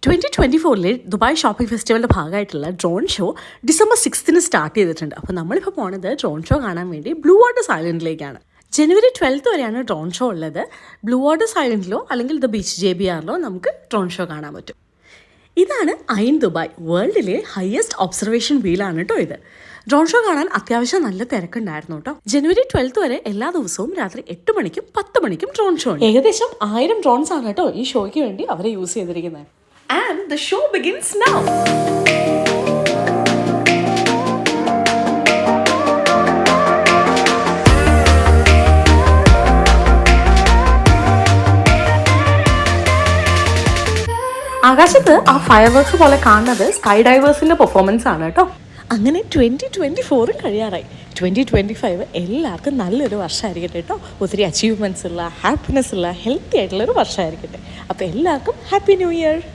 2024 Dubai shopping ഫെസ്റ്റിവലിൻ്റെ ഭാഗമായിട്ടുള്ള drone show December 6 start ചെയ്തിട്ടുണ്ട്. അപ്പോൾ നമ്മളിപ്പോൾ പോണത് ഡ്രോൺ ഷോ കാണാൻ വേണ്ടി ബ്ലൂ വാട്ടേഴ്സ് ഐലൻഡിലേക്കാണ്. ജനുവരി 12 വരെയാണ് ഡ്രോൺ ഷോ ഉള്ളത്. ബ്ലൂ വാട്ടേഴ്സ് ഐലൻഡിലോ അല്ലെങ്കിൽ ദ ബീച്ച് JBRലോ നമുക്ക് ഡ്രോൺ ഷോ കാണാൻ പറ്റും. ഇതാണ് ഐൻ ദുബായ്, വേൾഡിലെ ഹയസ്റ്റ് ഒബ്സർവേഷൻ വീലാണ് കേട്ടോ ഇത്. ഡ്രോൺ ഷോ കാണാൻ അത്യാവശ്യം നല്ല തിരക്കുണ്ടായിരുന്നു കേട്ടോ. ജനുവരി 12 വരെ എല്ലാ ദിവസവും രാത്രി 8 മണിക്കും 10 മണിക്കും ഡ്രോൺ ഷോ ഉണ്ട്. ഏകദേശം 1000 ഡ്രോൺസ് ആണ് കേട്ടോ ഈ ഷോയ്ക്ക് വേണ്ടി അവരെ യൂസ് ചെയ്തിരിക്കുന്നത്. And the show begins now. ആകാശത്ത് ആ ഫയർ വർക്ക്സ് പോലെ കാണുന്നത് സ്കൈ ഡൈവേഴ്സിന്റെ പെർഫോമൻസ് ആണ് കേട്ടോ. അങ്ങനെ 2024 കഴിയാറായി. 2025 എല്ലാവർക്കും നല്ലൊരു വർഷമായിരിക്കട്ടെ കേട്ടോ. ഒത്തിരി അച്ചീവ്മെന്റ്സ് ഉള്ള, ഹാപ്പിനെസ് ഉള്ള, ഹെൽത്തി ആയിട്ടുള്ളൊരു വർഷമായിരിക്കട്ടെ. അപ്പോൾ എല്ലാവർക്കും ഹാപ്പി ന്യൂ ഇയർ.